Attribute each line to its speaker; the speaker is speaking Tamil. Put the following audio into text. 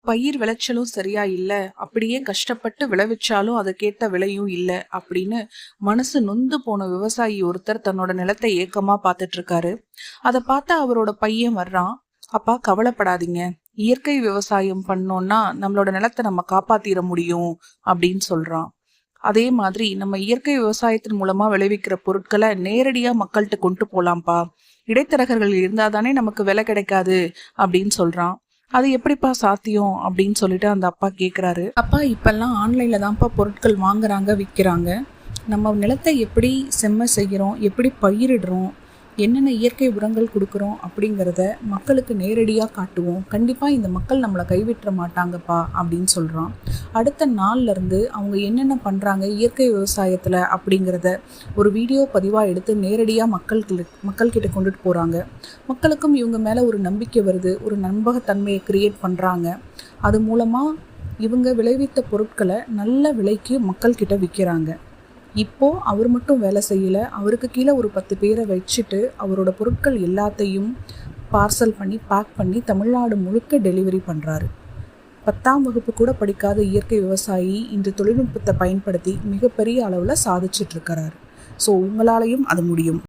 Speaker 1: பயிர் விளைச்சலும் சரியா இல்ல, அப்படியே கஷ்டப்பட்டு விளைவிச்சாலும் அதுக்கேத்த விலையும் இல்ல அப்படின்னு மனசு நொந்து போன விவசாயி ஒருத்தர் தன்னோட நிலத்தை ஏக்கமா பார்த்துட்டு இருக்காரு. அதை பார்த்து அவரோட பையன் வர்றான். அப்பா, கவலைப்படாதீங்க, இயற்கை விவசாயம் பண்ணோம்னா நம்மளோட நிலத்தை நம்ம காப்பாத்திர முடியும் அப்படின்னு சொல்றான். அதே மாதிரி நம்ம இயற்கை விவசாயத்தின் மூலமா விளைவிக்கிற பொருட்களை நேரடியா மக்கள்கிட்ட கொண்டு போலாம்ப்பா, இடைத்தரகர்கள் இருந்தாதானே நமக்கு விலை கிடைக்காது அப்படின்னு சொல்றான். அது எப்படிப்பா சாத்தியம் அப்படின்னு சொல்லிட்டு அந்த அப்பா கேட்குறாரு. அப்பா, இப்பெல்லாம் ஆன்லைன்ல தான்ப்பா பொருட்கள் வாங்குறாங்க, விற்கிறாங்க. நம்ம நிலத்தை எப்படி செம்ம செய்கிறோம், எப்படி பயிரிடுறோம், என்னென்ன இயற்கை உரங்கள் கொடுக்குறோம் அப்படிங்கிறத மக்களுக்கு நேரடியாக காட்டுவோம். கண்டிப்பாக இந்த மக்கள் நம்மளை கைவிட்டுற மாட்டாங்கப்பா அப்படின்னு சொல்கிறான். அடுத்த நாள்லேருந்து அவங்க என்னென்ன பண்ணுறாங்க இயற்கை விவசாயத்தில் அப்படிங்கிறத ஒரு வீடியோ பதிவாக எடுத்து நேரடியாக மக்கள்கிட்ட கொண்டுட்டு போகிறாங்க. மக்களுக்கும் இவங்க மேலே ஒரு நம்பிக்கை வருது, ஒரு நம்பகத்தன்மையை கிரியேட் பண்ணுறாங்க. அது மூலமாக இவங்க விளைவித்த பொருட்களை நல்ல விலைக்கு மக்கள்கிட்ட விற்கிறாங்க. இப்போது அவர் மட்டும் வேலை செய்யலை, அவருக்கு கீழே ஒரு 10 பேரை வச்சுட்டு அவரோட பொருட்கள் எல்லாத்தையும் பார்சல் பண்ணி பேக் பண்ணி தமிழ்நாடு முழுக்க டெலிவரி பண்ணுறாரு. 10ஆம் வகுப்பு கூட படிக்காத இயற்கை விவசாயி இன்று தொழில்நுட்பத்தை பயன்படுத்தி மிகப்பெரிய அளவில் சாதிச்சிட்ருக்கிறாரு. ஸோ உங்களாலையும் அது முடியும்.